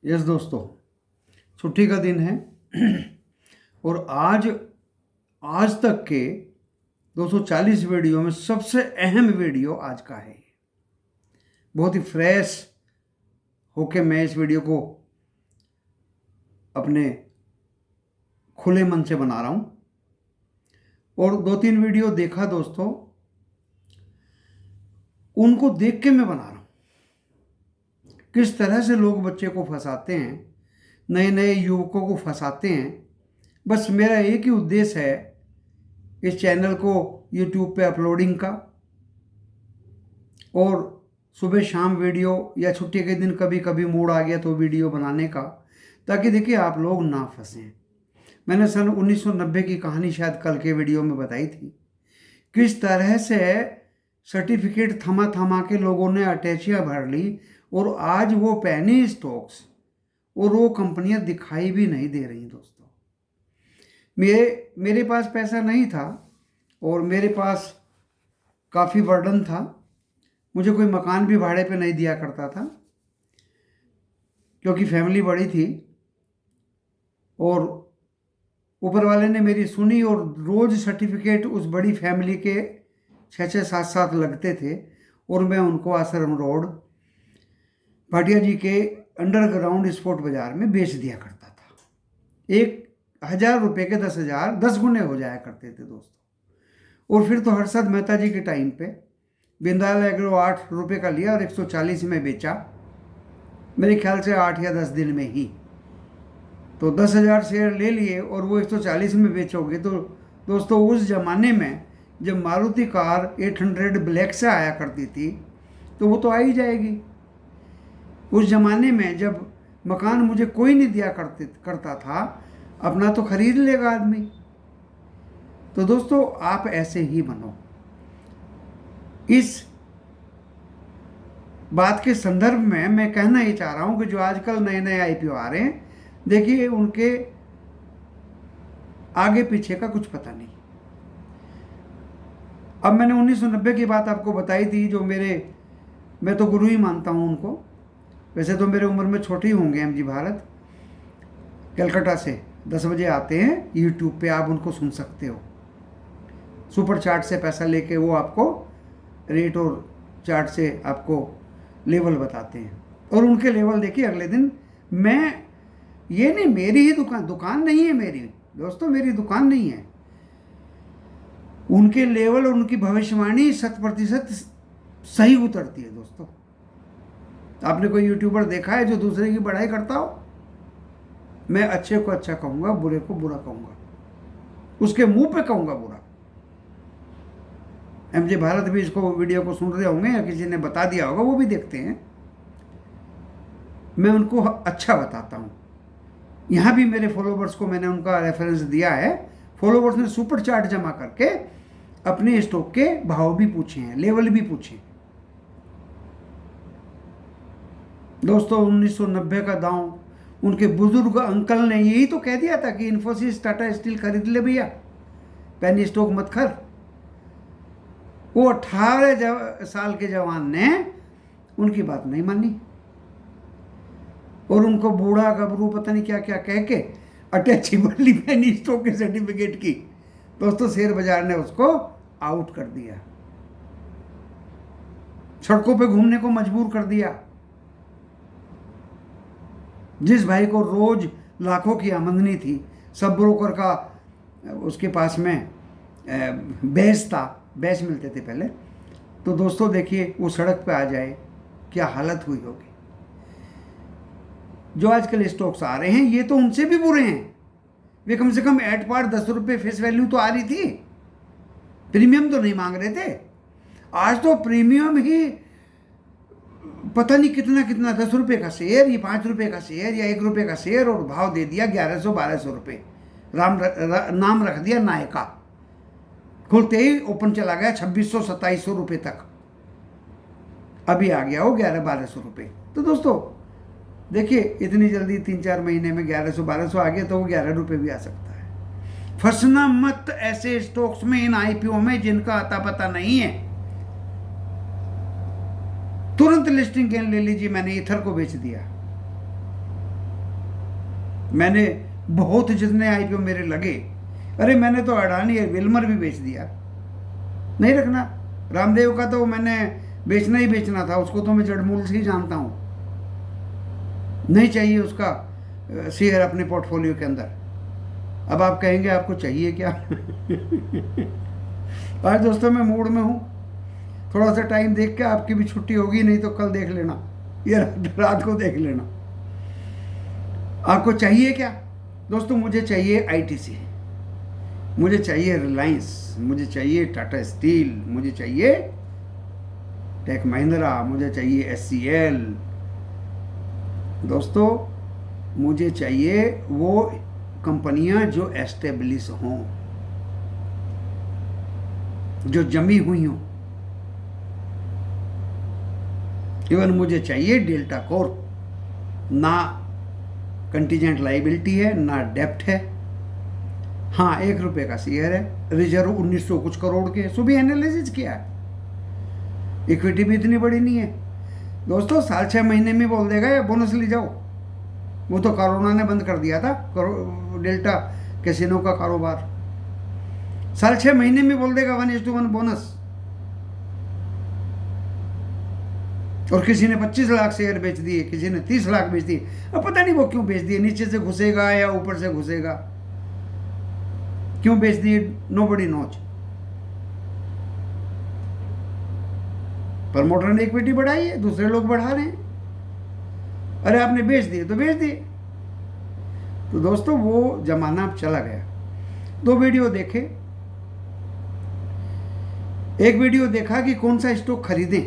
Yes दोस्तों, छुट्टी का दिन है और आज तक के 240 वीडियो में सबसे अहम वीडियो आज का है। बहुत ही फ्रेश होके मैं इस वीडियो को अपने खुले मन से बना रहा हूँ और 2-3 वीडियो देखा दोस्तों, उनको देख के मैं बना रहा हूँ किस तरह से लोग बच्चे को फंसाते हैं, नए नए युवकों को फंसाते हैं। बस मेरा एक ही उद्देश्य है इस चैनल को यूट्यूब पे अपलोडिंग का और सुबह शाम वीडियो या छुट्टी के दिन कभी कभी मूड आ गया तो वीडियो बनाने का, ताकि देखिए आप लोग ना फंसें। मैंने सन 1990 की कहानी शायद कल के वीडियो में बताई थी, किस तरह से सर्टिफिकेट थमा थमा के लोगों ने अटैचियाँ भर ली और आज वो पेनी स्टॉक्स और वो कंपनियां दिखाई भी नहीं दे रही। दोस्तों, मेरे पास पैसा नहीं था और मेरे पास काफ़ी बर्डन था। मुझे कोई मकान भी भाड़े पे नहीं दिया करता था क्योंकि फैमिली बड़ी थी और ऊपर वाले ने मेरी सुनी और रोज़ सर्टिफिकेट उस बड़ी फैमिली के 6-6, 7-7 लगते थे और मैं उनको आश्रम रोड भाटिया जी के अंडरग्राउंड स्पोर्ट बाजार में बेच दिया करता था। 1,000 रुपये के 10,000 10 गुने हो जाया करते थे दोस्तों। और फिर तो हर्षद मेहता जी के टाइम पे बिंदाल एग्रो 8 रुपये का लिया और 140 में बेचा, मेरे ख्याल से 8 या 10 दिन में ही। तो 10,000 शेयर ले लिए और वो 140 में बेचोगे तो दोस्तों, उस ज़माने में जब मारुति कार 800 ब्लैक से आया करती थी तो वो तो आ ही जाएगी। उस ज़माने में जब मकान मुझे कोई नहीं दिया करता था, अपना तो खरीद लेगा आदमी। तो दोस्तों, आप ऐसे ही बनो। इस बात के संदर्भ में मैं कहना ये चाह रहा हूँ कि जो आजकल नए नए आईपीओ आ रहे हैं, देखिए उनके आगे पीछे का कुछ पता नहीं। अब मैंने 1990 की बात आपको बताई थी, जो मैं तो गुरु ही मानता हूँ उनको। वैसे तो मेरे उम्र में छोटे ही होंगे एमजी भारत, कलकत्ता से 10 बजे आते हैं यूट्यूब पे, आप उनको सुन सकते हो। सुपर चार्ट से पैसा लेके वो आपको रेट और चार्ट से आपको लेवल बताते हैं और उनके लेवल देखिए अगले दिन। ये नहीं, मेरी ही दुकान नहीं है मेरी दोस्तों, मेरी दुकान नहीं है। उनके लेवल और उनकी भविष्यवाणी 100% सही उतरती है दोस्तों। आपने कोई यूट्यूबर देखा है जो दूसरे की बढ़ाई करता हो? मैं अच्छे को अच्छा कहूंगा, बुरे को बुरा कहूंगा, उसके मुंह पे कहूंगा बुरा। एमजे भारत भी इसको वीडियो को सुन रहे होंगे या किसी ने बता दिया होगा, वो भी देखते हैं। मैं उनको अच्छा बताता हूं। यहां भी मेरे फॉलोवर्स को मैंने उनका रेफरेंस दिया है। फॉलोवर्स ने सुपर चार्ट जमा करके अपने स्टॉक के भाव भी पूछे हैं, लेवल भी पूछे। दोस्तों, 1990 का दांव उनके बुजुर्ग अंकल ने यही तो कह दिया था कि इन्फोसिस टाटा स्टील खरीद ले भैया, पेनी स्टॉक मत खर। वो 18 साल के जवान ने उनकी बात नहीं मानी और उनको बूढ़ा गबरू पता नहीं क्या क्या कह के अटैची बदली पेनी स्टॉक के सर्टिफिकेट की। दोस्तों, शेयर बाजार ने उसको आउट कर दिया, सड़कों पे घूमने को मजबूर कर दिया। जिस भाई को रोज लाखों की आमदनी थी, सब ब्रोकर का उसके पास में बैच था, बैच मिलते थे पहले। तो दोस्तों देखिए, वो सड़क पे आ जाए क्या हालत हुई होगी। जो आजकल स्टॉक्स आ रहे हैं ये तो उनसे भी बुरे हैं। वे कम से कम एट पार 10 रुपये फेस वैल्यू तो आ रही थी, प्रीमियम तो नहीं मांग रहे थे। आज तो प्रीमियम ही पता नहीं कितना 10 रुपये का शेयर, ये 5 रुपये का शेयर या 1 रुपये का शेयर, और भाव दे दिया 1100-1200 रुपये। नाम रख दिया नायका। खुलते ही ओपन चला गया 2600-2700 रुपये तक। अभी आ गया वो 1100-1200 रुपये। तो दोस्तों देखिए, इतनी जल्दी 3-4 महीने में 1100-1200 आ गया तो वो 11 रुपये भी आ सकता है। फंसना मत ऐसे स्टॉक्स में, इन आईपीओ में जिनका अता पता नहीं है। तुरंत लिस्टिंग गेन ले लीजिए। मैंने ईथर को बेच दिया, मैंने बहुत जितने आईपीओ मेरे लगे, अरे मैंने तो अडानी विल्मर भी बेच दिया, नहीं रखना। रामदेव का तो मैंने बेचना ही बेचना था, उसको तो मैं जड़मूल से ही जानता हूँ, नहीं चाहिए उसका शेयर अपने पोर्टफोलियो के अंदर। अब आप कहेंगे आपको चाहिए क्या? आज दोस्तों मैं मूड में हूँ, थोड़ा सा टाइम देख के, आपकी भी छुट्टी होगी, नहीं तो कल देख लेना या रात को देख लेना। आपको चाहिए क्या दोस्तों? मुझे चाहिए आईटीसी, मुझे चाहिए रिलायंस, मुझे चाहिए टाटा स्टील, मुझे चाहिए टेक महिंद्रा, मुझे चाहिए एचसीएल। दोस्तों मुझे चाहिए वो कंपनियां जो एस्टेब्लिश हों, जो जमी हुई हों। इवन मुझे चाहिए डेल्टा कॉर्प, ना कंटीजेंट लाइबिलिटी है ना डेप्ट है, हाँ 1 रुपये का शेयर है, रिजर्व 1900 कुछ करोड़ के, सो भी एनालिसिस किया है, इक्विटी भी इतनी बड़ी नहीं है दोस्तों। साल 6 महीने में बोल देगा या बोनस ले जाओ, वो तो कोरोना ने बंद कर दिया था डेल्टा कैसीनो का कारोबार। साल 6 महीने में बोल देगा 1:1 बोनस। और किसी ने 25 लाख शेयर बेच दिए, किसी ने 30 लाख बेच दिए, अब पता नहीं वो क्यों बेच दिए, नीचे से घुसेगा या ऊपर से घुसेगा, क्यों बेच दिए, नोबडी नोज। प्रमोटर ने इक्विटी बढ़ाई है, दूसरे लोग बढ़ा रहे हैं, अरे आपने बेच दिए तो बेच दिए। तो दोस्तों वो जमाना अब चला गया। 2 वीडियो देखे, एक वीडियो देखा कि कौन सा स्टॉक खरीदें,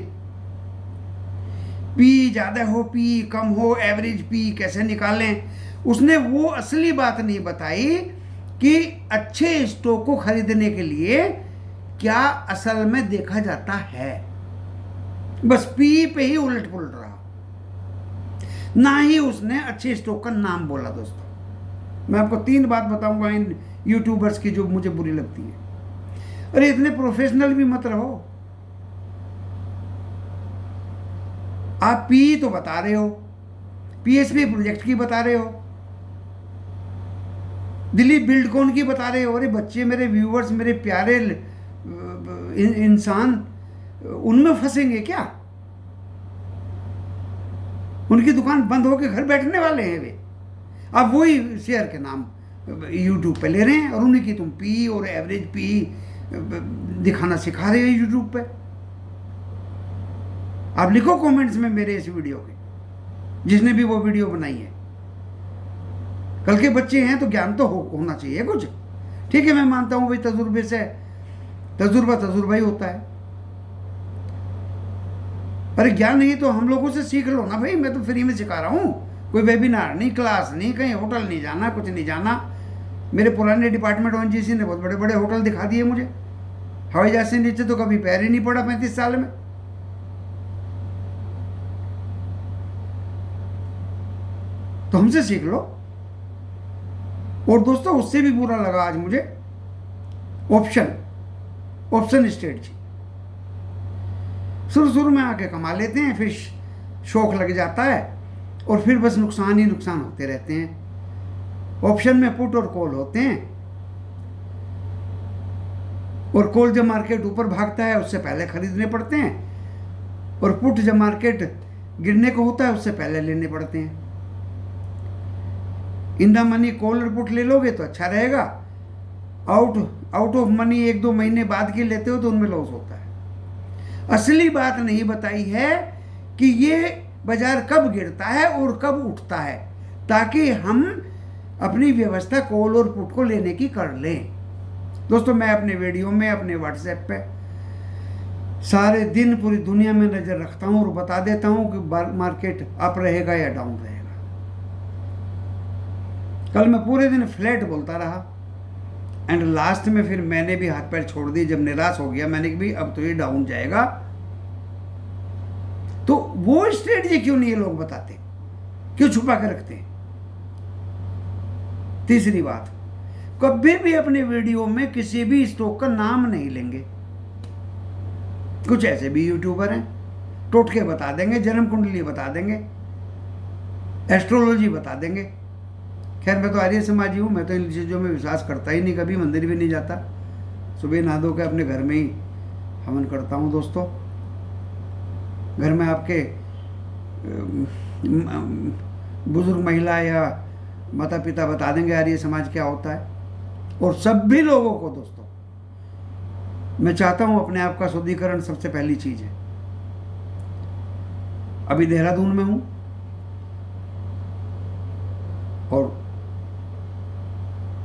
पी ज़्यादा हो पी कम हो, एवरेज पी कैसे निकालें। उसने वो असली बात नहीं बताई कि अच्छे स्टॉक को खरीदने के लिए क्या असल में देखा जाता है। बस पी पे ही उलट पुलट रहा, ना ही उसने अच्छे स्टॉक का नाम बोला। दोस्तों मैं आपको 3 बात बताऊंगा इन यूट्यूबर्स की जो मुझे बुरी लगती है। अरे इतने प्रोफेशनल भी मत रहो, आप पी तो बता रहे हो, पीएसपी प्रोजेक्ट की बता रहे हो, दिलीप बिल्डकॉन की बता रहे हो। अरे बच्चे, मेरे व्यूअर्स, मेरे प्यारे इंसान उनमें फंसेंगे क्या? उनकी दुकान बंद होकर घर बैठने वाले हैं वे। आप वही शेयर के नाम यूट्यूब पे ले रहे हैं और उन्हीं की तुम पी और एवरेज पी दिखाना सिखा रहे हो यूट्यूब पे। आप लिखो कमेंट्स में मेरे इस वीडियो के, जिसने भी वो वीडियो बनाई है। कल के बच्चे हैं तो ज्ञान तो होना चाहिए कुछ। ठीक है, मैं मानता हूं भाई तजुर्बे से तजुर्बा ही होता है, अरे ज्ञान नहीं तो हम लोगों से सीख लो ना भाई। मैं तो फ्री में सिखा रहा हूँ, कोई वेबिनार नहीं, क्लास नहीं, कहीं होटल नहीं जाना, कुछ नहीं जाना। मेरे पुराने डिपार्टमेंट ओएनजीसी ने बहुत बड़े बड़े होटल दिखा दिए मुझे, हवाई जहाज से नीचे तो कभी पैर ही नहीं पड़ा 35 साल में। तो हमसे सीख लो। और दोस्तों उससे भी बुरा लगा आज मुझे ऑप्शन स्ट्रेटजी। शुरू में आके कमा लेते हैं, फिर शौक लग जाता है और फिर बस नुकसान ही नुकसान होते रहते हैं। ऑप्शन में पुट और कॉल होते हैं, और कॉल जब मार्केट ऊपर भागता है उससे पहले खरीदने पड़ते हैं, और पुट जब मार्केट गिरने को होता है उससे पहले लेने पड़ते हैं। इन द मनी कॉल और पुट ले लोगे तो अच्छा रहेगा, आउट ऑफ मनी 1-2 महीने बाद के लेते हो तो उनमें लॉस होता है। असली बात नहीं बताई है कि ये बाजार कब गिरता है और कब उठता है, ताकि हम अपनी व्यवस्था कॉल और पुट को लेने की कर लें। दोस्तों मैं अपने वीडियो में, अपने व्हाट्सएप पे सारे दिन पूरी दुनिया में नजर रखता हूं और बता देता हूं कि मार्केट अप रहेगा या डाउन रहेगा। कल मैं पूरे दिन फ्लैट बोलता रहा एंड लास्ट में फिर मैंने भी हाथ पैर छोड़ दिए। जब निराश हो गया मैंने कि भाई अब तो ये डाउन जाएगा। तो वो स्ट्रेटजी क्यों नहीं ये लोग बताते, क्यों छुपा के रखते हैं? तीसरी बात, कभी भी अपने वीडियो में किसी भी स्टॉक का नाम नहीं लेंगे। कुछ ऐसे भी यूट्यूबर हैं, टोटके बता देंगे, जन्म कुंडली बता देंगे, एस्ट्रोलॉजी बता देंगे। खैर मैं तो आर्य समाजी हूँ, मैं तो इन चीज़ों में विश्वास करता ही नहीं, कभी मंदिर भी नहीं जाता। सुबह नहा धो के अपने घर में ही हवन करता हूँ दोस्तों। घर में आपके बुजुर्ग महिला या माता पिता बता देंगे आर्य समाज क्या होता है। और सभी लोगों को दोस्तों मैं चाहता हूँ अपने आप का शुद्धिकरण सबसे पहली चीज़ है। अभी देहरादून में हूँ और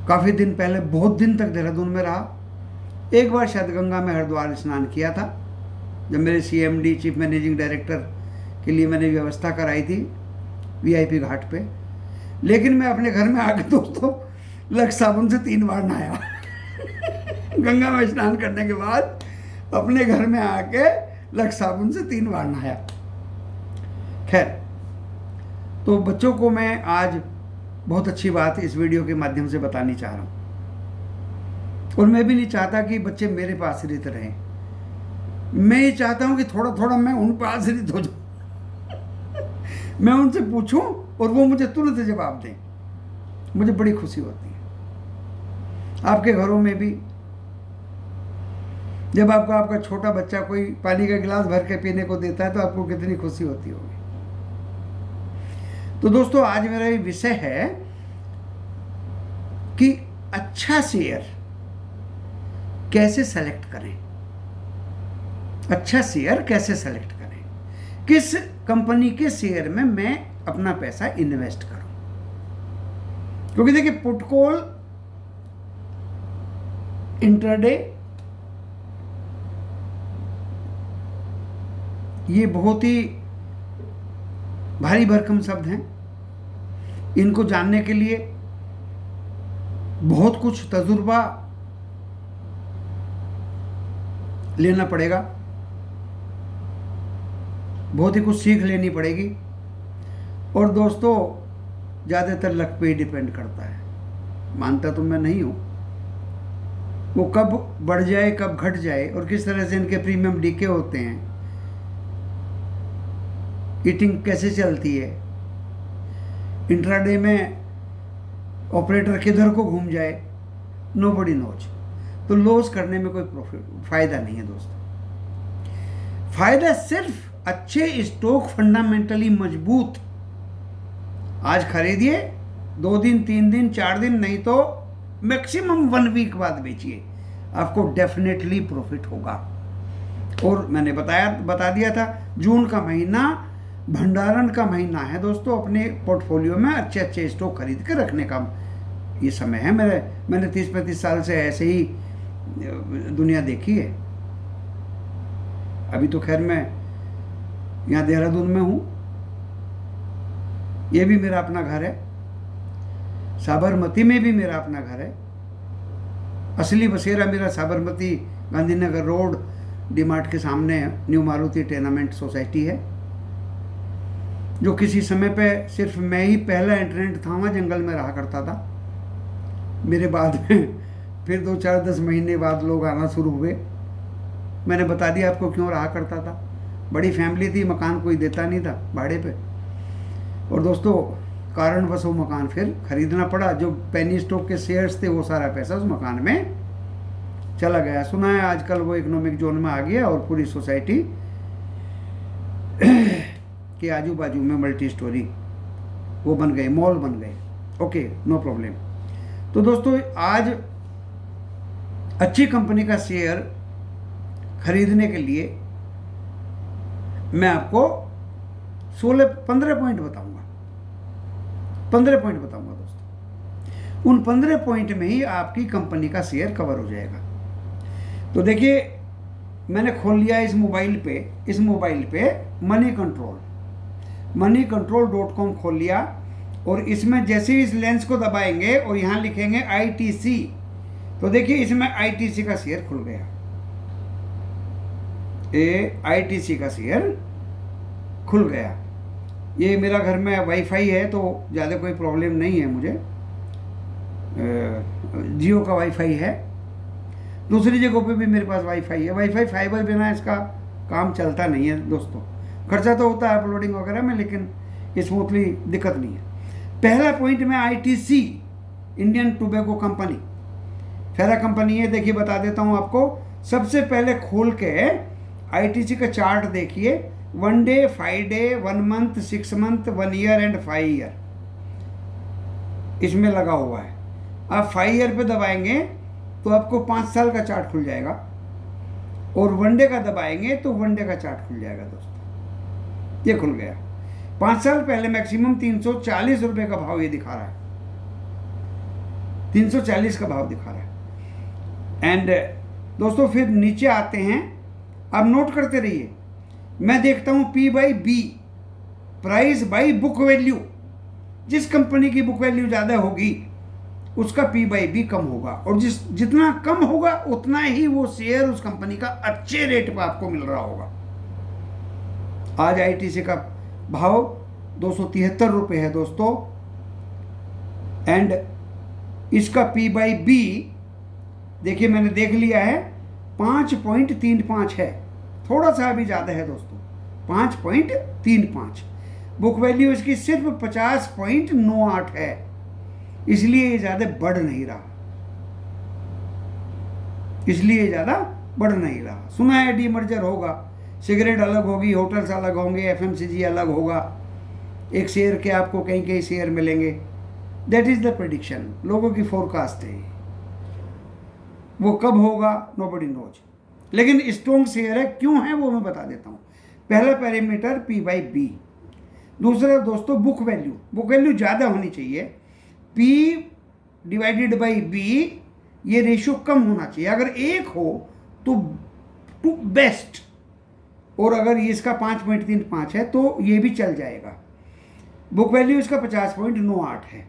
काफ़ी दिन पहले बहुत दिन तक देहरादून में रहा। एक बार शायद गंगा में हरिद्वार स्नान किया था, जब मेरे CMD चीफ मैनेजिंग डायरेक्टर के लिए मैंने व्यवस्था कराई थी VIP घाट पे। लेकिन मैं अपने घर में आके दोस्तों लक्स साबुन से 3 बार नहाया गंगा में स्नान करने के बाद अपने घर में आके लक्स साबुन से 3 बार नहाया। खैर, तो बच्चों को मैं आज बहुत अच्छी बात इस वीडियो के माध्यम से बतानी चाह रहा हूँ। और मैं भी नहीं चाहता कि बच्चे मेरे पास आश्रित रहें, मैं ये चाहता हूँ कि थोड़ा थोड़ा मैं उन पर आश्रित हो जाऊँ मैं उनसे पूछूं और वो मुझे तुरंत जवाब दें, मुझे बड़ी खुशी होती है। आपके घरों में भी जब आपको आपका छोटा बच्चा कोई पानी का गिलास भर के पीने को देता है तो आपको कितनी खुशी होती होगी। तो दोस्तों आज मेरा ये विषय है कि अच्छा शेयर कैसे सेलेक्ट करें, अच्छा शेयर कैसे सेलेक्ट करें, किस कंपनी के शेयर में मैं अपना पैसा इन्वेस्ट करूं। क्योंकि देखिए पुट कॉल, इंट्राडे ये बहुत ही भारी भरकम शब्द हैं। इनको जानने के लिए बहुत कुछ तजुर्बा लेना पड़ेगा, बहुत ही कुछ सीख लेनी पड़ेगी। और दोस्तों ज़्यादातर लक पे ही डिपेंड करता है, मानता तो मैं नहीं हूँ। वो कब बढ़ जाए कब घट जाए और किस तरह से इनके प्रीमियम डीके होते हैं, ईटिंग कैसे चलती है, इंट्राडे में ऑपरेटर किधर को घूम जाए, नोबडी नोज। तो लॉस करने में कोई फायदा नहीं है दोस्तों। फायदा सिर्फ अच्छे स्टॉक फंडामेंटली मजबूत आज खरीदिए, 2 दिन 3 दिन 4 दिन नहीं तो मैक्सिमम 1 वीक बाद बेचिए, आपको डेफिनेटली प्रॉफिट होगा। और मैंने बता दिया था जून का महीना भंडारण का महीना है दोस्तों। अपने पोर्टफोलियो में अच्छे अच्छे स्टॉक खरीद के रखने का ये समय है। मैंने 30-35 साल से ऐसे ही दुनिया देखी है। अभी तो खैर मैं यहाँ देहरादून में हूँ, ये भी मेरा अपना घर है, साबरमती में भी मेरा अपना घर है। असली बसेरा मेरा साबरमती गांधीनगर रोड डीमार्ट के सामने न्यू मारुति टेनामेंट सोसाइटी है, जो किसी समय पे सिर्फ मैं ही पहला एंट्रेंट था, वहाँ जंगल में रहा करता था। मेरे बाद में फिर 2-4-10 महीने बाद लोग आना शुरू हुए। मैंने बता दिया आपको क्यों रहा करता था। बड़ी फैमिली थी, मकान कोई देता नहीं था भाड़े पे, और दोस्तों कारणवश वो मकान फिर खरीदना पड़ा। जो पेनी स्टॉक के शेयर्स थे वो सारा पैसा उस मकान में चला गया। सुना है आजकल वो इकोनॉमिक जोन में आ गया और पूरी सोसाइटी के आजू बाजू में मल्टी स्टोरी वो बन गए, मॉल बन गए। Okay, no problem. तो दोस्तों आज अच्छी कंपनी का शेयर खरीदने के लिए मैं आपको 15 पॉइंट बताऊंगा। 15 पॉइंट बताऊंगा दोस्तों। उन 15 पॉइंट में ही आपकी कंपनी का शेयर कवर हो जाएगा। तो देखिए मैंने खोल लिया इस मोबाइल पे moneycontrol.com खोल लिया, और इसमें जैसे ही इस लेंस को दबाएंगे और यहाँ लिखेंगे ITC, तो देखिए इसमें ITC का शेयर खुल गया। ITC का शेयर खुल गया। ये मेरा घर में वाईफाई है तो ज़्यादा कोई प्रॉब्लम नहीं है मुझे, जियो का वाईफाई है। दूसरी जगहों पे भी मेरे पास वाईफाई है। वाईफाई फाइबर बिना इसका काम चलता नहीं है दोस्तों। खर्चा तो होता है अपलोडिंग वगैरह में, लेकिन स्मूथली दिक्कत नहीं है। पहला पॉइंट में आईटीसी, इंडियन टोबैको कंपनी, फेरा कंपनी है। देखिए बता देता हूँ आपको, सबसे पहले खोल के आईटीसी का चार्ट देखिए, 1 day, 5 day, 1 month, 6 month, 1 year and 5 year इसमें लगा हुआ है। आप 5 ईयर पे दबाएंगे तो आपको 5 साल का चार्ट खुल जाएगा, और 1 डे का दबाएंगे तो 1 डे का चार्ट खुल जाएगा दोस्तों। ये खुल गया। 5 साल पहले मैक्सिमम 340 रुपये का भाव ये दिखा रहा है, 340 का भाव दिखा रहा है। एंड दोस्तों फिर नीचे आते हैं, आप नोट करते रहिए। मैं देखता हूँ P by B, price by book value. जिस कंपनी की बुक वैल्यू ज़्यादा होगी उसका P बाई B कम होगा, और जितना कम होगा उतना ही वो शेयर उस कंपनी का अच्छे रेट पर आपको मिल रहा होगा। आज आईटीसी का भाव 273 रुपये है दोस्तों, एंड इसका P बाई B देखिए मैंने देख लिया है 5.35 है, थोड़ा सा अभी ज़्यादा है दोस्तों, 5.35। बुक वैल्यू इसकी सिर्फ 50.98 है, इसलिए ये ज़्यादा बढ़ नहीं रहा, इसलिए ज़्यादा बढ़ नहीं रहा। सुना है डीमर्जर होगा, सिगरेट अलग होगी, होटल्स अलग होंगे, एफएमसीजी अलग होगा, एक शेयर के आपको कहीं कहीं शेयर मिलेंगे। दैट इज़ द प्रेडिक्शन, लोगों की फोरकास्ट है। वो कब होगा नोबडी नोज, लेकिन स्ट्रॉन्ग शेयर है। क्यों है वो मैं बता देता हूँ। पहला पैरामीटर P बाई B, दूसरा दोस्तों बुक वैल्यू। बुक वैल्यू ज़्यादा होनी चाहिए, P डिवाइडेड बाई B, ये रेशियो कम होना चाहिए। अगर 1 हो तो बेस्ट, और अगर ये इसका 5.35 है तो ये भी चल जाएगा। बुक वैल्यू इसका 50.98 है।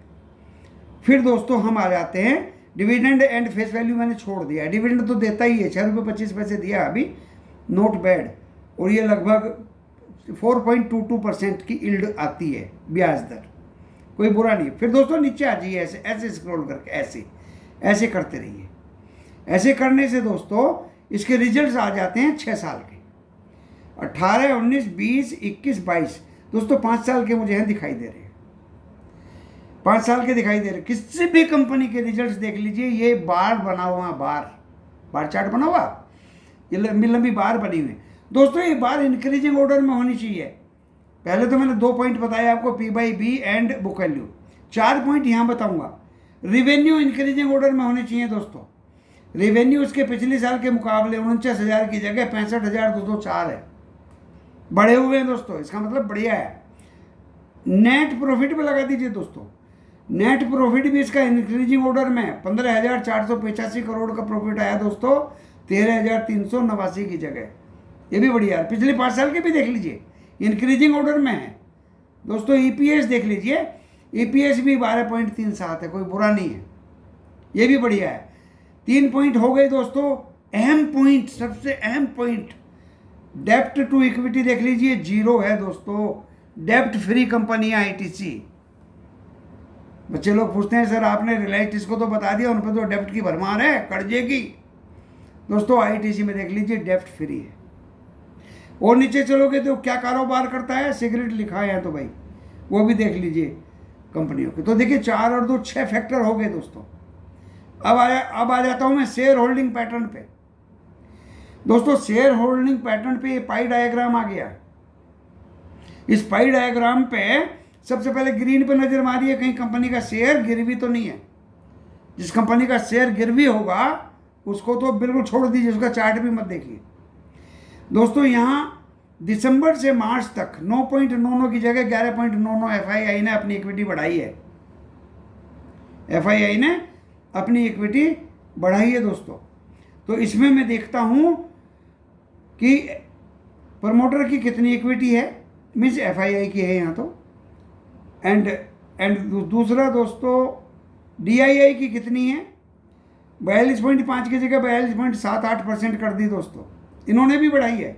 फिर दोस्तों हम आ जाते हैं डिविडेंड एंड फेस वैल्यू। मैंने छोड़ दिया, डिविडेंड तो देता ही है, 6.25 दिया अभी, नोट बैड, और ये लगभग 4.22% की यील्ड आती है, ब्याज दर, कोई बुरा नहीं। फिर दोस्तों नीचे आ जाइए, ऐसे ऐसे स्क्रॉल करके ऐसे ऐसे करते रहिए। ऐसे करने से दोस्तों इसके रिजल्ट्स आ जाते हैं 6 साल के, 18, 19, 20, 21, 22। दोस्तों 5 साल के मुझे हैं दिखाई दे रहे हैं, 5 साल के दिखाई दे रहे। किसी भी कंपनी के रिजल्ट्स देख लीजिए, ये बार बना हुआ, बार चार्ट बना हुआ, ये लंबी लंबी बार बनी हुई। दोस्तों ये बार इंक्रीजिंग ऑर्डर में होनी चाहिए। पहले तो मैंने 2 पॉइंट बताया आपको, P by B and book value. 4 point यहाँ बताऊंगा। रिवेन्यू इंक्रीजिंग ऑर्डर में होने चाहिए दोस्तों। रिवेन्यू उसके पिछले साल के मुकाबले 49,000 की जगह 65,204 है, बढ़े हुए हैं दोस्तों, इसका मतलब बढ़िया है। नेट प्रॉफिट पे लगा दीजिए दोस्तों, नेट प्रॉफिट भी इसका इंक्रीजिंग ऑर्डर में 15,485 करोड़ का प्रॉफिट आया दोस्तों, 13,389 की जगह, ये भी बढ़िया है। पिछले 5 साल के भी देख लीजिए, इंक्रीजिंग ऑर्डर में है दोस्तों। ईपीएस देख लीजिए, ईपीएस भी 12.37 है, कोई बुरा नहीं है, ये भी बढ़िया है। 3 पॉइंट हो गए दोस्तों। अहम पॉइंट, सबसे अहम पॉइंट, डेप्ट टू इक्विटी देख लीजिए, 0 है दोस्तों। डेप्ट फ्री कंपनी है आईटीसी। बच्चे लोग पूछते हैं सर आपने रिलायंस को तो बता दिया, उन पर तो डेप्ट की भरमार है, कर्जे की। दोस्तों आईटीसी में देख लीजिए डेप्ट फ्री है। और नीचे चलोगे तो क्या कारोबार करता है, सिगरेट लिखा है तो भाई वो भी देख लीजिए कंपनियों के। तो देखिए 4 और 2 6 फैक्टर हो गए दोस्तों। अब आ जाता हूं मैं शेयर होल्डिंग पैटर्न पे। दोस्तों शेयर होल्डिंग पैटर्न पे पाई डायग्राम आ गया। इस पाई डायग्राम पे सबसे पहले ग्रीन पे नजर मारिए, कहीं कंपनी का शेयर गिरवी तो नहीं है। जिस कंपनी का शेयर गिरवी होगा उसको तो बिल्कुल छोड़ दीजिए, उसका चार्ट भी मत देखिए। दोस्तों यहाँ दिसंबर से मार्च तक 9.99 की जगह 11.99 एफआईआई ने अपनी इक्विटी बढ़ाई है। एफआईआई ने अपनी इक्विटी बढ़ाई है दोस्तों। तो इसमें मैं देखता हूँ कि प्रमोटर की कितनी इक्विटी है, मीन्स एफआईआई की है यहाँ तो, एंड दूसरा दोस्तों डीआईआई की कितनी है, 42.5 की जगह 42.78% कर दी दोस्तों, इन्होंने भी बढ़ाई है।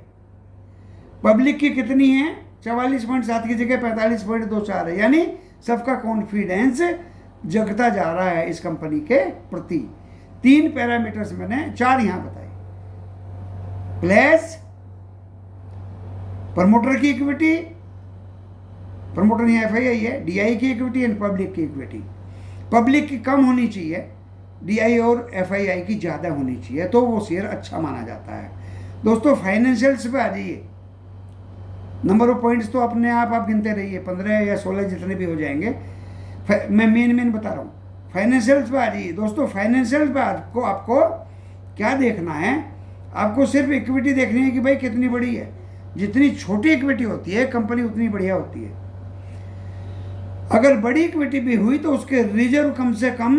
पब्लिक की कितनी है, 44.7 की जगह 45.24 है। यानी सबका कॉन्फिडेंस जगता जा रहा है इस कंपनी के प्रति। 3 पैरामीटर्स मैंने 4 यहां बताए, प्लेस, प्रमोटर की इक्विटी, प्रमोटर यहाँ FII है, DI की इक्विटी एंड पब्लिक की इक्विटी। पब्लिक की कम होनी चाहिए, DI और FII की ज़्यादा होनी चाहिए, तो वो शेयर अच्छा माना जाता है। दोस्तों फाइनेंशियल्स पे आ जाइए। नंबर ऑफ पॉइंट्स तो अपने आप गिनते रहिए, 15 या 16 जितने भी हो जाएंगे, मैं मेन बता रहा हूँ। फाइनेंशियल्स पे आ जाइए दोस्तों। फाइनेंशियल्स पे आपको क्या देखना है, आपको सिर्फ इक्विटी देखनी है कि भाई कितनी बड़ी है। जितनी छोटी इक्विटी होती है कंपनी उतनी बढ़िया होती है। अगर बड़ी इक्विटी भी हुई तो उसके रिजर्व कम से कम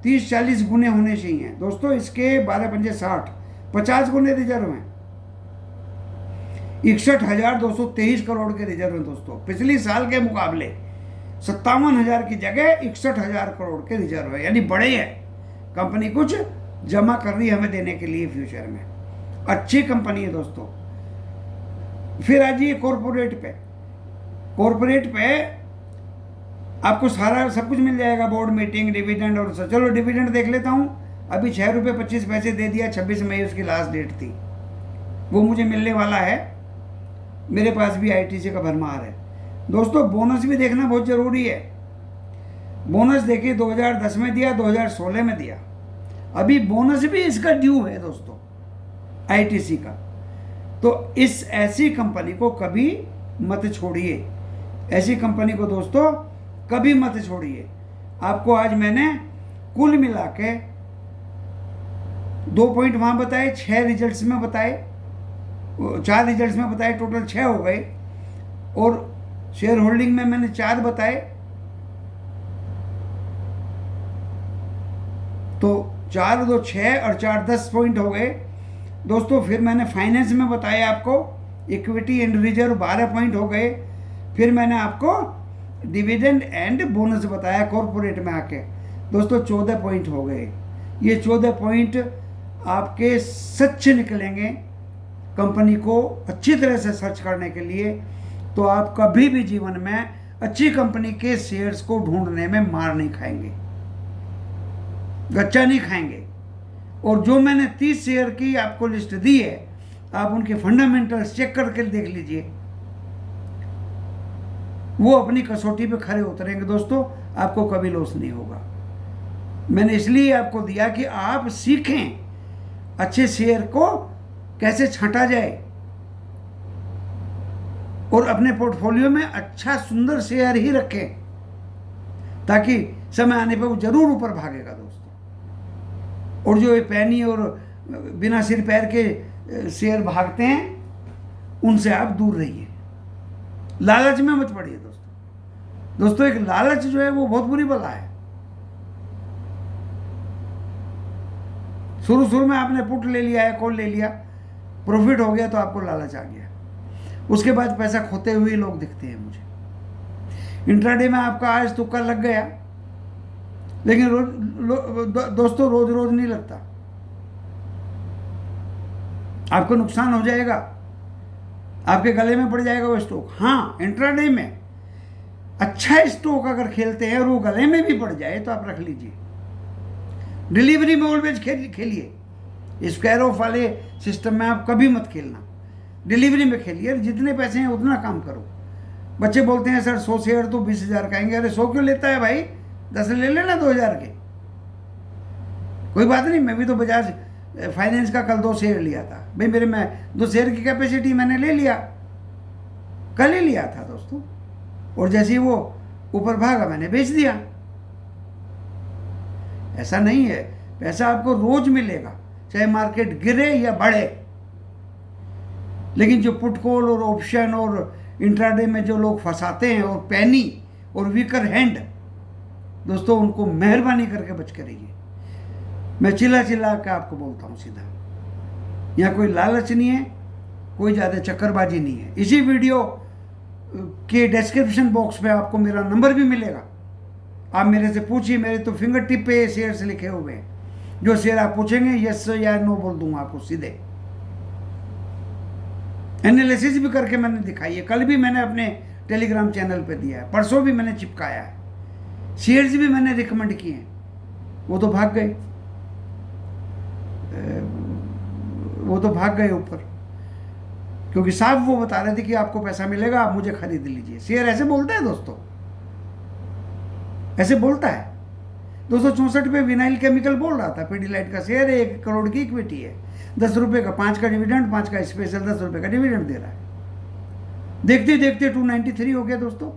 30-40 गुने होने चाहिए दोस्तों। इसके 12 पंजे 60, 50 गुने रिजर्व हैं। 61,223 करोड़ के रिजर्व हैं दोस्तों। पिछली साल के मुकाबले 57,000 की जगह 61,000 करोड़ के रिजर्व है, यानी बड़े हैं। कंपनी कुछ जमा कर रही है हमें देने के लिए फ्यूचर में। अच्छी कंपनी है दोस्तों। फिर आ जाइए कॉरपोरेट पे। कॉरपोरेट पे आपको सारा सब कुछ मिल जाएगा, बोर्ड मीटिंग, डिविडेंड और सब। चलो डिविडेंड देख लेता हूँ। अभी 6 रुपये 25 पैसे दे दिया, 26 मई उसकी लास्ट डेट थी। वो मुझे मिलने वाला है। मेरे पास भी ITC का भरमार है दोस्तों। बोनस भी देखना बहुत ज़रूरी है। बोनस देखिए 2010 में दिया, 2016 में दिया। अभी बोनस भी इसका ड्यू है दोस्तों, ITC का। तो इस ऐसी कंपनी को कभी मत छोड़िए। ऐसी कंपनी को दोस्तों कभी मत छोड़िए। आपको आज मैंने कुल मिला के 2 पॉइंट वहाँ बताए, 6 रिजल्ट्स में बताए, 4 रिजल्ट्स में बताए, टोटल 6 हो गए। और शेयर होल्डिंग में मैंने 4 बताए, तो 4 2 6 और 4 10 पॉइंट हो गए दोस्तों। फिर मैंने फाइनेंस में बताया आपको, इक्विटी एंड रिजर्व 12 पॉइंट हो गए। फिर मैंने आपको डिविडेंड एंड बोनस बताया कॉरपोरेट में आके दोस्तों, 14 पॉइंट हो गए। ये 14 पॉइंट आपके सच्चे निकलेंगे कंपनी को अच्छी तरह से सर्च करने के लिए। तो आप कभी भी जीवन में अच्छी कंपनी के शेयर्स को ढूंढने में मार नहीं खाएंगे, गच्चा नहीं खाएंगे। और जो मैंने 30 शेयर की आपको लिस्ट दी है, आप उनके फंडामेंटल्स चेक करके देख लीजिए। वो अपनी कसौटी पे खड़े उतरेंगे दोस्तों, आपको कभी लॉस नहीं होगा। मैंने इसलिए आपको दिया कि आप सीखें अच्छे शेयर को कैसे छांटा जाए और अपने पोर्टफोलियो में अच्छा सुंदर शेयर ही रखें, ताकि समय आने पर वो जरूर ऊपर भागेगा दोस्तों। और जो ये पैनी और बिना सिर पैर के शेयर भागते हैं, उनसे आप दूर रहिए। लालच में मत पड़िए दोस्तों। एक लालच जो है वो बहुत बुरी बला है। शुरू में आपने पुट ले लिया है, कॉल ले लिया, प्रॉफिट हो गया तो आपको लालच आ गया। उसके बाद पैसा खोते हुए लोग दिखते हैं मुझे। इंट्राडे में आपका आज तुक्का लग गया, लेकिन दोस्तों रोज रोज नहीं लगता। आपको नुकसान हो जाएगा, आपके गले में पड़ जाएगा वो स्टॉक। हाँ, इंट्राडे में अच्छा स्टॉक अगर खेलते हैं और वो गले में भी पड़ जाए तो आप रख लीजिए। डिलीवरी में ऑलवेज खेलिए। स्क्वायर ऑफ वाले सिस्टम में आप कभी मत खेलना, डिलीवरी में खेलिए। जितने पैसे हैं उतना काम करो। बच्चे बोलते हैं सर 100 शेयर तो 20,000 का आएंगे। अरे 100 क्यों लेता है भाई, 10 ले लेना 2,000 के, कोई बात नहीं। मैं भी तो बजाज फाइनेंस का कल 2 शेयर लिया था भाई। मेरे में 2 शेयर की कैपेसिटी मैंने ले लिया, कल ही लिया था दोस्तों। और जैसे ही वो ऊपर भागा मैंने बेच दिया। ऐसा नहीं है, पैसा आपको रोज मिलेगा, चाहे मार्केट गिरे या बढ़े। लेकिन जो पुट कॉल और ऑप्शन और इंट्राडे में जो लोग फंसाते हैं, और पैनी और वीकर हैंड दोस्तों, उनको मेहरबानी करके बच के रहिए। मैं चिल्ला के आपको बोलता हूं सीधा, यहाँ कोई लालच नहीं है, कोई ज़्यादा चक्करबाजी नहीं है। इसी वीडियो के डिस्क्रिप्शन बॉक्स में आपको मेरा नंबर भी मिलेगा। आप मेरे से पूछिए, मेरे तो फिंगर टिप पे शेयर्स लिखे हुए हैं। जो शेयर आप पूछेंगे यस या नो बोल दूंगा आपको सीधे। एनालिसिस भी करके मैंने दिखाई है। कल भी मैंने अपने टेलीग्राम चैनल पे दिया है, परसों भी मैंने चिपकाया है। शेयर्स भी मैंने रिकमेंड किए हैं, वो तो भाग गए, क्योंकि साहब वो बता रहे थे कि आपको पैसा मिलेगा, आप मुझे खरीद लीजिए। शेयर ऐसे बोलता है दोस्तों, ऐसे बोलता है। 264 पे विनाइल केमिकल बोल रहा था पीडीलाइट का शेयर है, 1 करोड़ की इक्विटी है, 10 रुपए का, 5 का डिविडेंड, 5 का स्पेशल, 10 रुपए का डिविडेंड दे रहा है। देखते देखते 293 हो गया दोस्तों।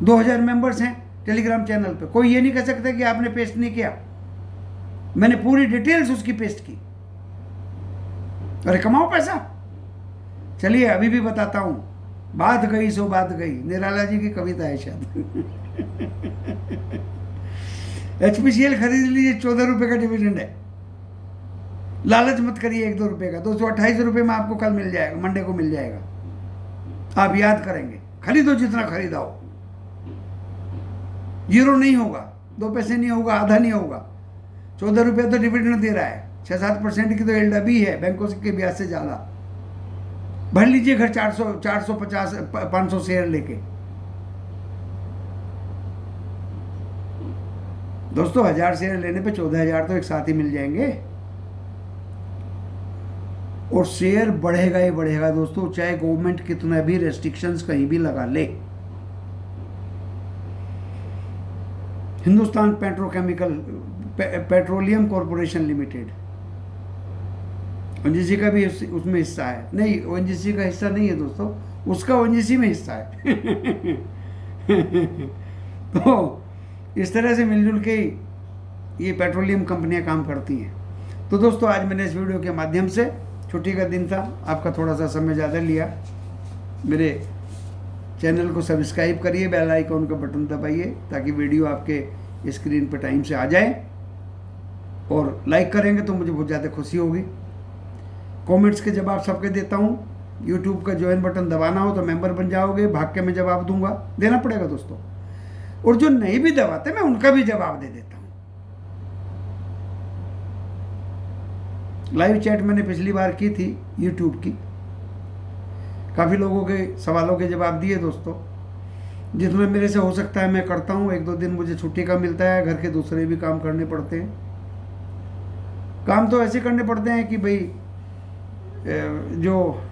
2000 मेंबर्स हैं टेलीग्राम चैनल पे। कोई ये नहीं कह सकता कि आपने पेस्ट नहीं किया, मैंने पूरी डिटेल्स उसकी पेस्ट की। अरे कमाओ पैसा। चलिए अभी भी बताता हूं, बात गई सो बात गई, निराला जी की कविता है शायद। HPCL खरीद लीजिए, 14 रुपए का डिविडेंड है। लालच मत करिए 1-2 रुपए का, 228 रुपए में आपको कल मिल जाएगा, मंडे को मिल जाएगा। आप याद करेंगे, खरीदो जितना खरीदाओ, 0 नहीं होगा, 2 पैसे नहीं होगा, आधा नहीं होगा। 14 रुपये तो डिविडेंड दे रहा है, 6-7% की तो एलडब्ल्यू है बैंकों के ब्याज से ज़्यादा। भर लीजिए घर 450-500 शेयर लेके। दोस्तों 1000 शेयर लेने पे 14,000 तो एक साथ ही मिल जाएंगे। और शेयर बढ़ेगा ही बढ़ेगा दोस्तों, चाहे गवर्नमेंट कितना भी रेस्ट्रिक्शंस कहीं भी लगा ले। Hindustan petroleum corporation limited, ONGC का भी उसमें हिस्सा है। नहीं, ओएनजीसी का हिस्सा नहीं है दोस्तों, उसका ओएनजीसी में हिस्सा है। तो इस तरह से मिलजुल के ये पेट्रोलियम कंपनियां काम करती हैं। तो दोस्तों आज मैंने इस वीडियो के माध्यम से, छुट्टी का दिन था, आपका थोड़ा सा समय ज़्यादा लिया। मेरे चैनल को सब्सक्राइब करिए, बेल आइकॉन का बटन दबाइए ताकि वीडियो आपके स्क्रीन पर टाइम से आ जाए, और लाइक करेंगे तो मुझे बहुत ज़्यादा खुशी होगी। कमेंट्स के जवाब सबके देता हूँ। यूट्यूब का ज्वाइन बटन दबाना हो तो मेंबर बन जाओगे, भाग के मैं जवाब दूंगा, देना पड़ेगा दोस्तों। और जो नहीं भी दबाते मैं उनका भी जवाब दे देता हूँ। लाइव चैट मैंने पिछली बार की थी यूट्यूब की, काफ़ी लोगों के सवालों के जवाब दिए दोस्तों। जितना मेरे से हो सकता है मैं करता हूँ। 1-2 दिन मुझे छुट्टी का मिलता है, घर के दूसरे भी काम करने पड़ते हैं। काम तो ऐसे करने पड़ते हैं कि भाई जो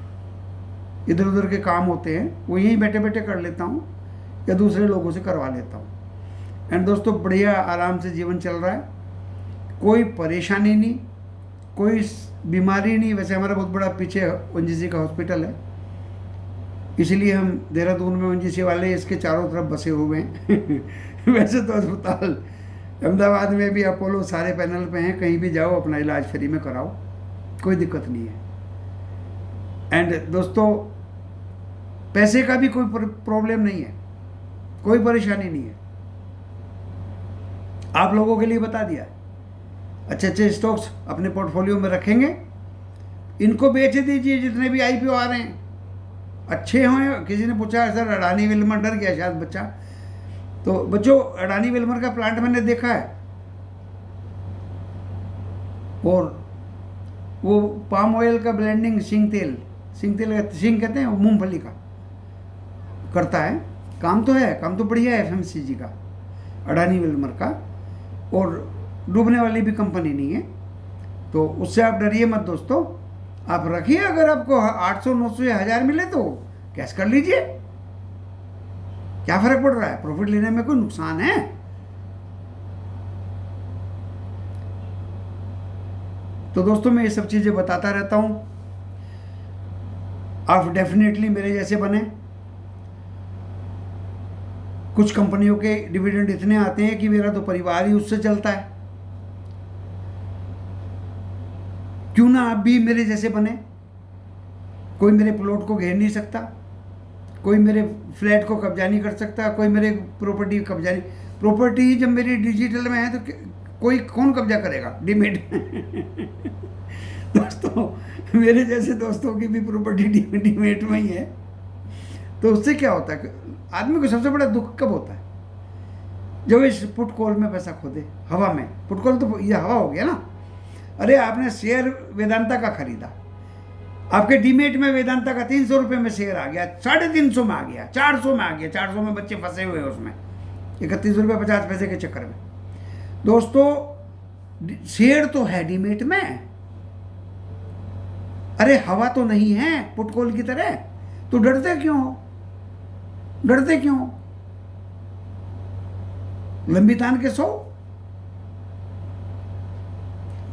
इधर उधर के काम होते हैं वो यहीं बैठे बैठे कर लेता हूँ या दूसरे लोगों से करवा लेता हूँ। एंड दोस्तों बढ़िया आराम से जीवन चल रहा है, कोई परेशानी नहीं, कोई बीमारी नहीं। वैसे हमारा बहुत बड़ा पीछे ओएनजीसी का हॉस्पिटल है, इसलिए हम देहरादून में ओएनजीसी वाले इसके चारों तरफ बसे हुए हैं। वैसे तो अस्पताल अहमदाबाद में भी अपोलो सारे पैनल पे हैं, कहीं भी जाओ अपना इलाज फ्री में कराओ, कोई दिक्कत नहीं है। एंड दोस्तों पैसे का भी कोई प्रॉब्लम नहीं है, कोई परेशानी नहीं है। आप लोगों के लिए बता दिया, अच्छे अच्छे स्टॉक्स अपने पोर्टफोलियो में रखेंगे, इनको बेच दीजिए जितने भी आईपीओ आ रहे हैं, अच्छे हों। किसी ने पूछा सर अडानी विल्मर डर गया शायद बच्चा, तो बच्चों अडानी विल्मर का प्लांट मैंने देखा है, और वो पाम ऑयल का ब्लेंडिंग, सिंग तेल सिंग कहते हैं, मूंगफली का करता है। काम तो है, काम तो बढ़िया है एफएमसीजी का, अडानी विल्मर का, और डूबने वाली भी कंपनी नहीं है, तो उससे आप डरिए मत दोस्तों। आप रखिए, अगर आपको 800, 900 या 1000 मिले तो कैश कर लीजिए, क्या फर्क पड़ रहा है, प्रॉफिट लेने में कोई नुकसान है। तो दोस्तों मैं ये सब चीजें बताता रहता हूं, आप डेफिनेटली मेरे जैसे बने। कुछ कंपनियों के डिविडेंड इतने आते हैं कि मेरा तो परिवार ही उससे चलता है। क्यों ना आप भी मेरे जैसे बने। कोई मेरे प्लॉट को घेर नहीं सकता, कोई मेरे फ्लैट को कब्जा नहीं कर सकता, कोई मेरे प्रॉपर्टी कब्जा नहीं। प्रॉपर्टी जब मेरी डिजिटल में है तो कोई कौन कब्जा करेगा, डीमेट। दोस्तों मेरे जैसे दोस्तों की भी प्रॉपर्टी डीमेट में ही है। तो उससे क्या होता है, आदमी को सबसे बड़ा दुख कब होता है, जब इस पुट कॉल में पैसा खो दे, हवा में। पुट कॉल तो ये हवा हो गया ना। अरे आपने शेयर वेदांता का खरीदा, आपके डीमेट में वेदांता का 300 रुपये में शेयर आ गया, 350 में आ गया, 400 में आ गया, 400 में बच्चे फंसे हुए हैं उसमें, 31 रुपये 50 पैसे के चक्कर में। दोस्तों शेयर तो है डीमेट में, अरे हवा तो नहीं है पुटकोल की तरह, तो डरते क्यों हो? डरते क्यों हो? लंबी तान के सो।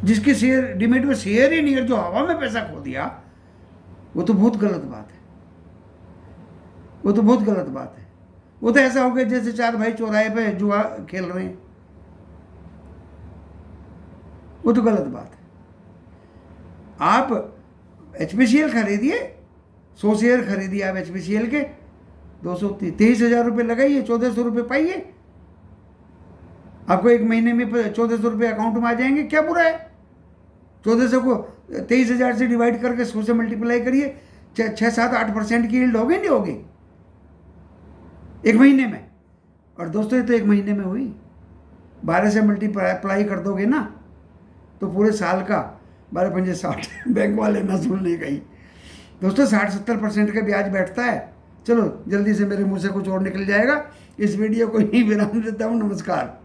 जिसके शेयर डिमेट में शेयर ही नहीं है, जो हवा में पैसा खो दिया, वो तो बहुत गलत बात है। वो तो बहुत गलत बात है। वो तो ऐसा हो गया जैसे चार भाई चौराहे पे जुआ खेल रहे हैं। वो तो गलत बात है। आप HPCL खरीदिए, 100 शेयर खरीदिए आप HPCL के, 23,000 रुपये लगाइए, 1,400 रुपये पाइए। आपको एक महीने में 1,400 रुपये अकाउंट में आ जाएंगे, क्या बुरा है? 1,400 को 23,000 से डिवाइड करके 100 से मल्टीप्लाई करिए, 6-7-8% की यील्ड होगी, नहीं होगी एक महीने में? और दोस्तों ये तो एक महीने में हुई। 12 से मल्टीप्लाई कर दोगे ना तो पूरे साल का 12×5 = 60। बैंक वाले ना सुनने गई दोस्तों, 60-70% का ब्याज बैठता है। चलो जल्दी से मेरे मुंह से कुछ और निकल जाएगा। इस वीडियो को यहीं विराम देता हूँ। नमस्कार।